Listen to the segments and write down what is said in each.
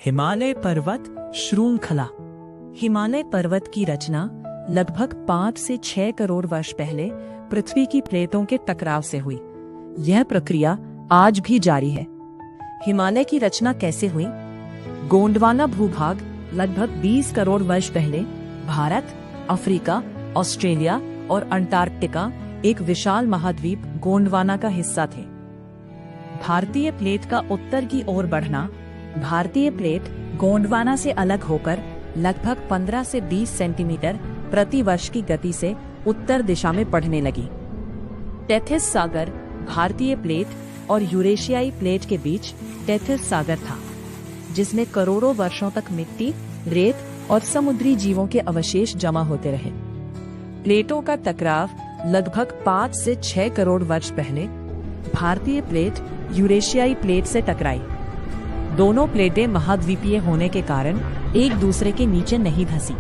हिमालय पर्वत श्रृंखला। हिमालय पर्वत की रचना लगभग 5 से 6 करोड़ वर्ष पहले पृथ्वी की प्लेटों के टकराव से हुई। यह प्रक्रिया आज भी जारी है। हिमालय की रचना कैसे हुई? गोंडवाना भूभाग लगभग 20 करोड़ वर्ष पहले भारत, अफ्रीका, ऑस्ट्रेलिया और अंटार्कटिका एक विशाल महाद्वीप गोंडवाना का हिस्सा थे। भारतीय प्लेट का उत्तर की ओर बढ़ना, भारतीय प्लेट गोंडवाना से अलग होकर लगभग 15 से 20 सेंटीमीटर प्रति वर्ष की गति से उत्तर दिशा में बढ़ने लगी। टेथिस सागर भारतीय प्लेट और यूरेशियाई प्लेट के बीच टेथिस सागर था, जिसमें करोड़ों वर्षों तक मिट्टी, रेत और समुद्री जीवों के अवशेष जमा होते रहे। प्लेटों का टकराव लगभग 5 से 6 करोड़ वर्ष पहले भारतीय प्लेट यूरेशियाई प्लेट से टकराई। दोनों प्लेटें महाद्वीपीय होने के कारण एक दूसरे के नीचे नहीं धंसी।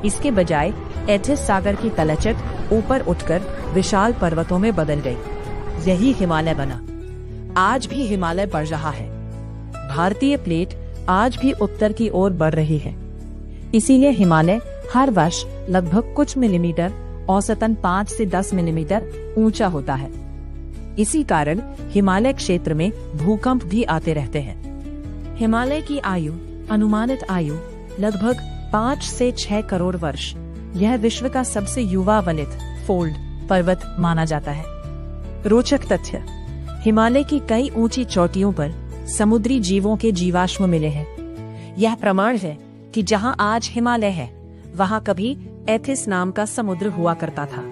इसके बजाय टेथिस सागर की तलछट ऊपर उठकर विशाल पर्वतों में बदल गई। यही हिमालय बना। आज भी हिमालय बढ़ रहा है। भारतीय प्लेट आज भी उत्तर की ओर बढ़ रही है। इसीलिए हिमालय हर वर्ष लगभग कुछ मिलीमीटर, औसतन 5 से 10 मिलीमीटर ऊंचा होता है। इसी कारण हिमालय क्षेत्र में भूकंप भी आते रहते हैं। हिमालय की आयु, अनुमानित आयु लगभग 5 से 6 करोड़ वर्ष। यह विश्व का सबसे युवा वलित फोल्ड पर्वत माना जाता है। रोचक तथ्य: हिमालय की कई ऊंची चोटियों पर समुद्री जीवों के जीवाश्म मिले हैं। यह प्रमाण है कि जहां आज हिमालय है, वहां कभी टेथिस नाम का समुद्र हुआ करता था।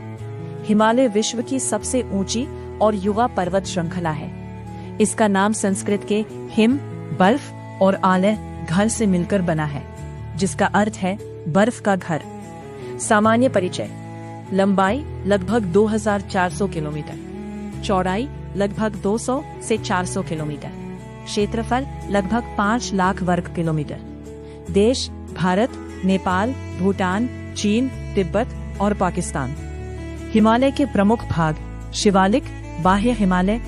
हिमालय विश्व की सबसे ऊंची और युवा पर्वत श्रृंखला है। इसका नाम संस्कृत के हिम, बर्फ और आलय घर से मिलकर बना है, जिसका अर्थ है बर्फ का घर। सामान्य परिचय: लंबाई लगभग 2400 किलोमीटर, चौड़ाई लगभग 200 से 400 किलोमीटर, क्षेत्रफल लगभग 5 लाख वर्ग किलोमीटर। देश: भारत, नेपाल, भूटान, चीन, तिब्बत और पाकिस्तान। हिमालय के प्रमुख भाग: शिवालिक, बाह्य हिमालय,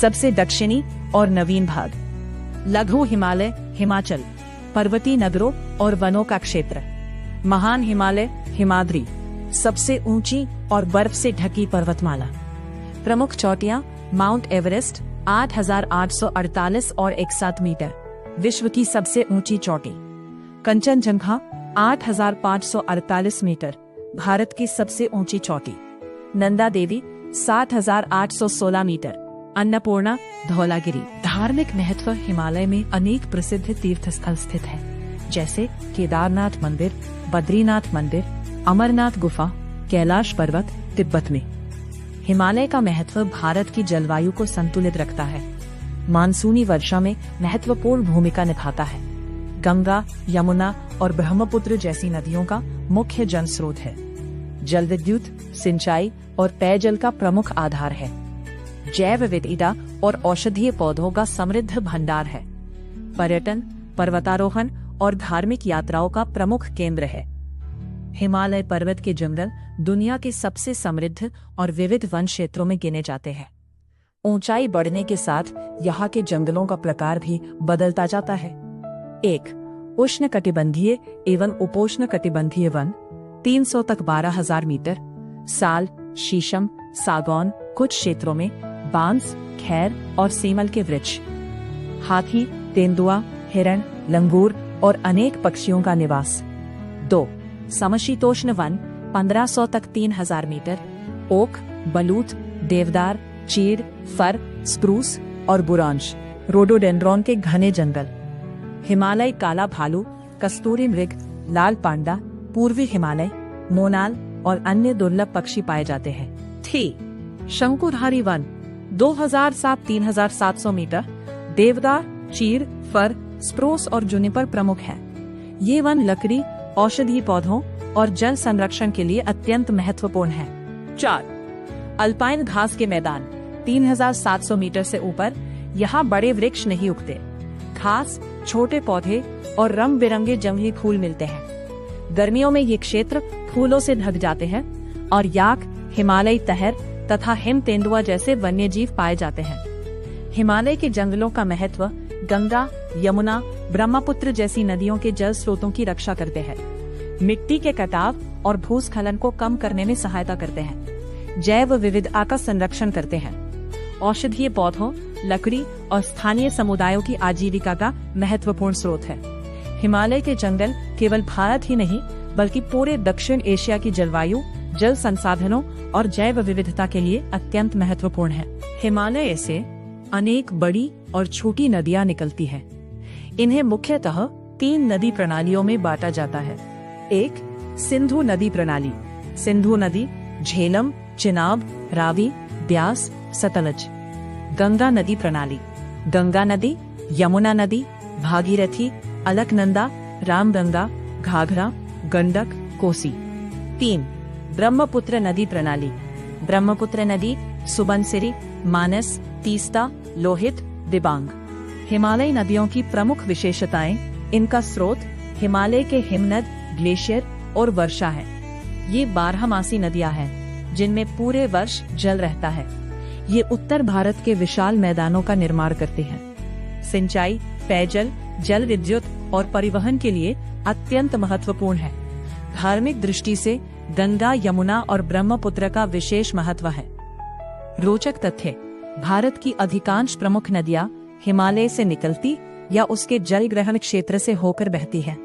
सबसे दक्षिणी और नवीन भाग। लघु हिमालय, हिमाचल, पर्वतीय नगरों और वनों का क्षेत्र। महान हिमालय, हिमाद्री, सबसे ऊंची और बर्फ से ढकी पर्वतमाला। प्रमुख चोटियां: माउंट एवरेस्ट 8,848 और 61 मीटर, विश्व की सबसे ऊंची चोटी। कंचनजंगा 8,548 मीटर, भारत की सबसे ऊंची चोटी। नंदा देवी 7,816 मीटर, अन्नपूर्णा, धौलागिरी। धार्मिक महत्व: हिमालय में अनेक प्रसिद्ध तीर्थस्थल स्थित हैं, जैसे केदारनाथ मंदिर, बद्रीनाथ मंदिर, अमरनाथ गुफा, कैलाश पर्वत तिब्बत में। हिमालय का महत्व भारत की जलवायु को संतुलित रखता है। मानसूनी वर्षा में महत्वपूर्ण भूमिका निभाता है। गंगा, यमुना और ब्रह्मपुत्र जैसी नदियों का मुख्य जल स्रोत है। जल विद्युत, सिंचाई और पेयजल का प्रमुख आधार है। जैव विविधता और औषधीय पौधों का समृद्ध भंडार है। पर्यटन, पर्वतारोहण और धार्मिक यात्राओं का प्रमुख केंद्र है। हिमालय पर्वत के जंगल दुनिया के सबसे समृद्ध और विविध वन क्षेत्रों में गिने जाते हैं। ऊंचाई बढ़ने के साथ यहाँ के जंगलों का प्रकार भी बदलता जाता है। 1. उष्णकटिबंधीय एवं उपोष्ण कटिबंधीय वन 300 तक 12,000 मीटर। साल, शीशम, सागौन, कुछ क्षेत्रों में बांस, खैर और सेमल के वृक्ष। हाथी, तेंदुआ, हिरण, लंगूर और अनेक पक्षियों का निवास। 2. समशीतोष्ण वन 1500 तक 3,000 मीटर। ओक, बलूत, देवदार, चीड़, फर, स्प्रूस और बुरांश, रोडोडेंड्रॉन के घने जंगल। हिमालय काला भालू, कस्तूरी मृग, लाल पांडा, पूर्वी हिमालय, मोनाल और अन्य दुर्लभ पक्षी पाए जाते हैं। 3. शंकुधारी वन 2,000-3,700 मीटर। देवदार, चीड़, फर, स्प्रूस और जुनिपर प्रमुख हैं। ये वन लकड़ी, औषधीय पौधों और जल संरक्षण के लिए अत्यंत महत्वपूर्ण है। 4. अल्पाइन घास के मैदान 3,700 मीटर से ऊपर। यहाँ बड़े वृक्ष नहीं उगते। घास, छोटे पौधे और रंग बिरंगे जंगली फूल मिलते हैं। गर्मियों में ये क्षेत्र फूलों से ढक जाते हैं और याक, हिमालयी तहर तथा हिम तेंदुआ जैसे वन्यजीव पाए जाते हैं। हिमालय के जंगलों का महत्व गंगा, यमुना ब्रह्मपुत्र जैसी नदियों के जल स्रोतों की रक्षा करते हैं, मिट्टी के कटाव और भूस्खलन को कम करने में सहायता करते हैं, जैव विविधता का संरक्षण करते हैं, औषधीय पौधों, लकड़ी और स्थानीय समुदायों की आजीविका का महत्वपूर्ण स्रोत है। हिमालय के जंगल केवल भारत ही नहीं बल्कि पूरे दक्षिण एशिया की जलवायु, जल संसाधनों और जैव विविधता के लिए अत्यंत महत्वपूर्ण है। हिमालय से अनेक बड़ी और छोटी नदियां निकलती हैं। इन्हें मुख्यतः 3 नदी प्रणालियों में बांटा जाता है। 1. सिंधु नदी प्रणाली। सिंधु नदी झेलम, चिनाब, रावी, ब्यास, सतलज। गंगा नदी प्रणाली। गंगा नदी, यमुना नदी, भागीरथी, अलकनंदा, रामगंगा, घाघरा, गंडक, कोसी। 3. ब्रह्मपुत्र नदी प्रणाली। ब्रह्मपुत्र नदी सुबनसिरी, मानस, तीस्ता, लोहित, दिबांग। हिमालयी नदियों की प्रमुख विशेषताएं इनका स्रोत हिमालय के हिमनद, ग्लेशियर और वर्षा है। ये 12मासी नदियां हैं जिनमें पूरे वर्ष जल रहता है। ये उत्तर भारत के विशाल मैदानों का निर्माण करते हैं। सिंचाई, पेयजल, जल विद्युत और परिवहन के लिए अत्यंत महत्वपूर्ण है। धार्मिक दृष्टि से गंगा, यमुना और ब्रह्मपुत्र का विशेष महत्व है। रोचक तथ्य: भारत की अधिकांश प्रमुख नदियां हिमालय से निकलती या उसके जल ग्रहण क्षेत्र से होकर बहती हैं।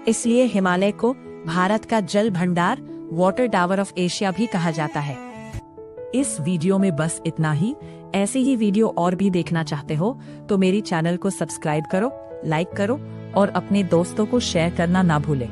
इसलिए हिमालय को भारत का जल भंडार, वाटर टावर ऑफ एशिया भी कहा जाता है। इस वीडियो में बस इतना ही। ऐसे ही वीडियो और भी देखना चाहते हो तो मेरी चैनल को सब्सक्राइब करो, लाइक करो और अपने दोस्तों को शेयर करना ना भूलें।